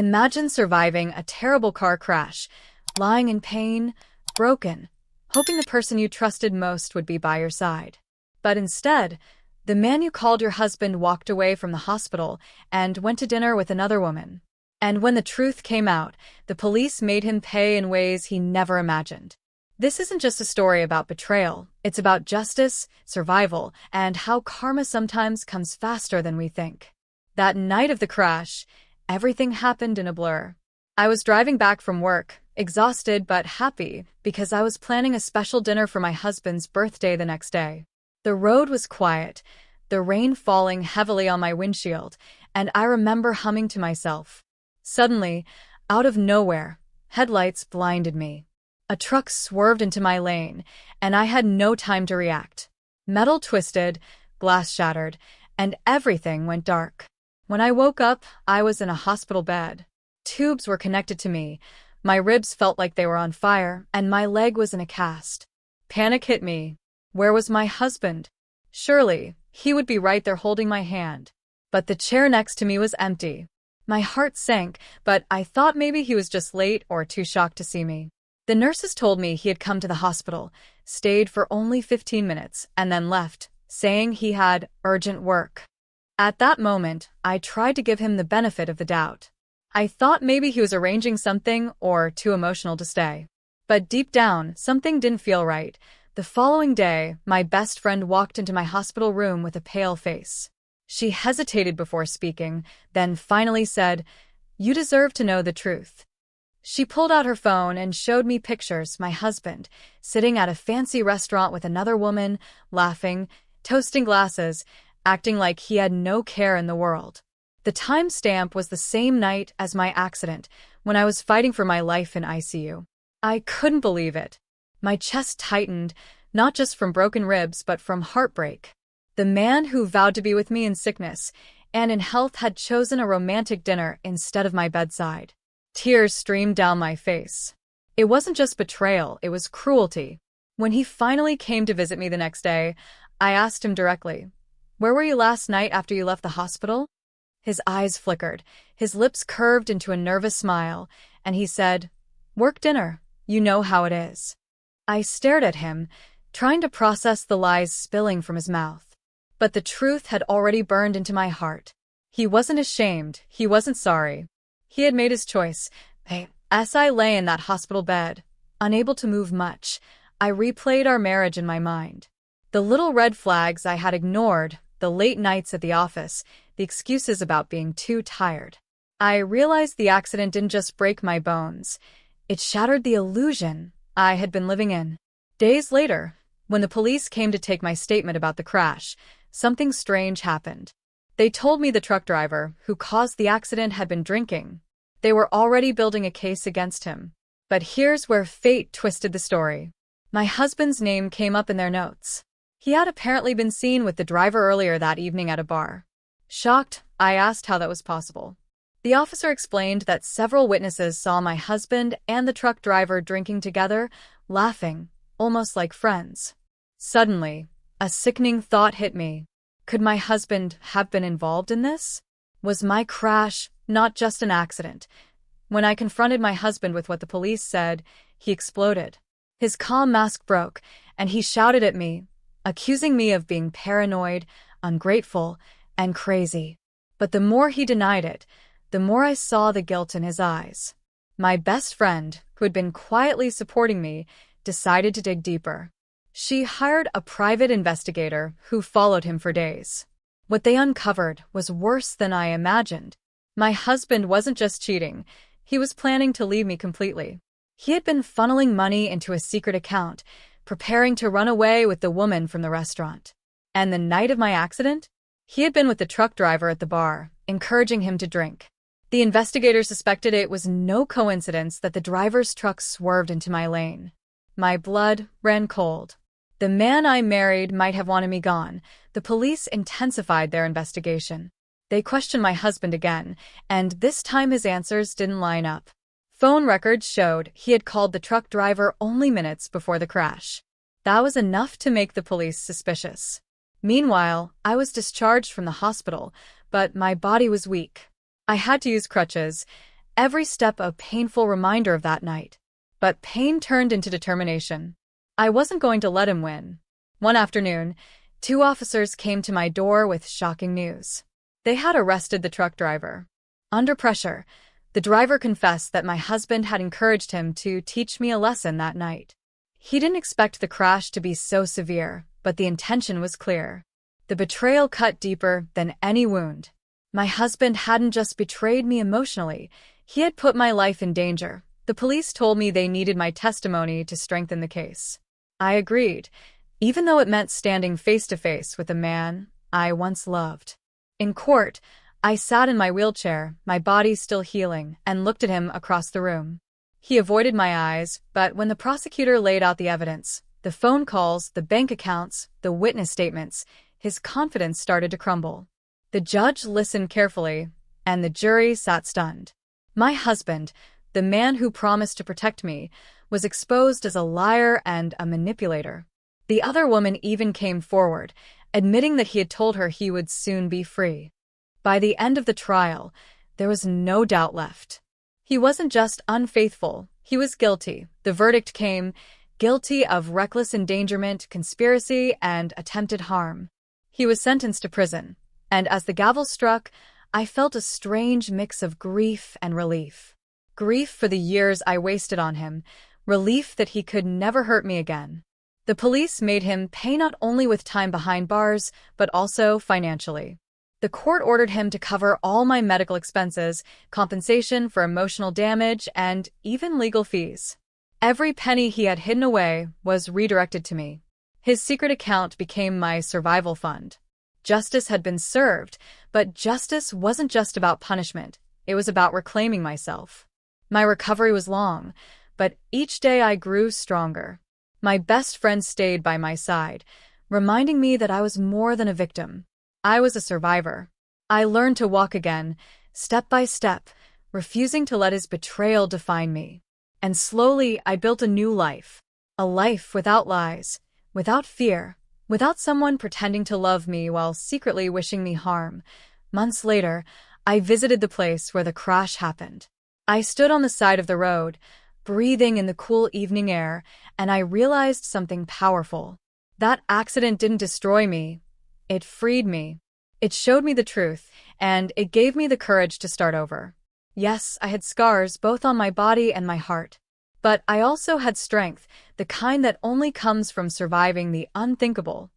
Imagine surviving a terrible car crash, lying in pain, broken, hoping the person you trusted most would be by your side. But instead, the man you called your husband walked away from the hospital and went to dinner with another woman. And when the truth came out, the police made him pay in ways he never imagined. This isn't just a story about betrayal. It's about justice, survival, and how karma sometimes comes faster than we think. That night of the crash, everything happened in a blur. I was driving back from work, exhausted but happy, because I was planning a special dinner for my husband's birthday the next day. The road was quiet, the rain falling heavily on my windshield, and I remember humming to myself. Suddenly, out of nowhere, headlights blinded me. A truck swerved into my lane, and I had no time to react. Metal twisted, glass shattered, and everything went dark. When I woke up, I was in a hospital bed. Tubes were connected to me, my ribs felt like they were on fire, and my leg was in a cast. Panic hit me. Where was my husband? Surely, he would be right there holding my hand. But the chair next to me was empty. My heart sank, but I thought maybe he was just late or too shocked to see me. The nurses told me he had come to the hospital, stayed for only 15 minutes, and then left, saying he had urgent work. At that moment, I tried to give him the benefit of the doubt. I thought maybe he was arranging something or too emotional to stay. But deep down, something didn't feel right. The following day, my best friend walked into my hospital room with a pale face. She hesitated before speaking, then finally said, "You deserve to know the truth." She pulled out her phone and showed me pictures, my husband, sitting at a fancy restaurant with another woman, laughing, toasting glasses, acting like he had no care in the world. The timestamp was the same night as my accident, when I was fighting for my life in ICU. I couldn't believe it. My chest tightened, not just from broken ribs but from heartbreak. The man who vowed to be with me in sickness and in health had chosen a romantic dinner instead of my bedside. Tears streamed down my face. It wasn't just betrayal, it was cruelty. When he finally came to visit me the next day, I asked him directly, "Where were you last night after you left the hospital?" His eyes flickered, his lips curved into a nervous smile, and he said, "Work dinner. You know how it is." I stared at him, trying to process the lies spilling from his mouth. But the truth had already burned into my heart. He wasn't ashamed, he wasn't sorry. He had made his choice. As I lay in that hospital bed, unable to move much, I replayed our marriage in my mind. The little red flags I had ignored, the late nights at the office, the excuses about being too tired. I realized the accident didn't just break my bones. It shattered the illusion I had been living in. Days later, when the police came to take my statement about the crash, something strange happened. They told me the truck driver who caused the accident had been drinking. They were already building a case against him. But here's where fate twisted the story. My husband's name came up in their notes. He had apparently been seen with the driver earlier that evening at a bar. Shocked, I asked how that was possible. The officer explained that several witnesses saw my husband and the truck driver drinking together, laughing, almost like friends. Suddenly, a sickening thought hit me. Could my husband have been involved in this? Was my crash not just an accident? When I confronted my husband with what the police said, he exploded. His calm mask broke, and he shouted at me, accusing me of being paranoid, ungrateful, and crazy. But the more he denied it, the more I saw the guilt in his eyes. My best friend, who had been quietly supporting me, decided to dig deeper. She hired a private investigator who followed him for days. What they uncovered was worse than I imagined. My husband wasn't just cheating, he was planning to leave me completely. He had been funneling money into a secret account, preparing to run away with the woman from the restaurant. And the night of my accident, he had been with the truck driver at the bar, encouraging him to drink. The investigators suspected it was no coincidence that the driver's truck swerved into my lane. My blood ran cold. The man I married might have wanted me gone. The police intensified their investigation. They questioned my husband again, and this time his answers didn't line up. Phone records showed he had called the truck driver only minutes before the crash. That was enough to make the police suspicious. Meanwhile, I was discharged from the hospital, but my body was weak. I had to use crutches. every step a painful reminder of that night. But pain turned into determination. I wasn't going to let him win. One afternoon, 2 officers came to my door with shocking news. They had arrested the truck driver. Under pressure, the driver confessed that my husband had encouraged him to teach me a lesson that night. He didn't expect the crash to be so severe, but the intention was clear. The betrayal cut deeper than any wound. My husband hadn't just betrayed me emotionally, he had put my life in danger. The police told me they needed my testimony to strengthen the case. I agreed, even though it meant standing face to face with a man I once loved. In court, I sat in my wheelchair, my body still healing, and looked at him across the room. He avoided my eyes, but when the prosecutor laid out the evidence, the phone calls, the bank accounts, the witness statements, his confidence started to crumble. The judge listened carefully, and the jury sat stunned. My husband, the man who promised to protect me, was exposed as a liar and a manipulator. The other woman even came forward, admitting that he had told her he would soon be free. By the end of the trial, there was no doubt left. He wasn't just unfaithful, he was guilty. The verdict came, guilty of reckless endangerment, conspiracy, and attempted harm. He was sentenced to prison, and as the gavel struck, I felt a strange mix of grief and relief. Grief for the years I wasted on him, relief that he could never hurt me again. The police made him pay not only with time behind bars, but also financially. The court ordered him to cover all my medical expenses, compensation for emotional damage, and even legal fees. Every penny he had hidden away was redirected to me. His secret account became my survival fund. Justice had been served, but justice wasn't just about punishment. It was about reclaiming myself. My recovery was long, but each day I grew stronger. My best friend stayed by my side, reminding me that I was more than a victim. I was a survivor. I learned to walk again, step by step, refusing to let his betrayal define me. And slowly I built a new life. A life without lies, without fear, without someone pretending to love me while secretly wishing me harm. Months later, I visited the place where the crash happened. I stood on the side of the road, breathing in the cool evening air, and I realized something powerful. That accident didn't destroy me. It freed me. It showed me the truth, and it gave me the courage to start over. Yes, I had scars both on my body and my heart. But I also had strength, the kind that only comes from surviving the unthinkable.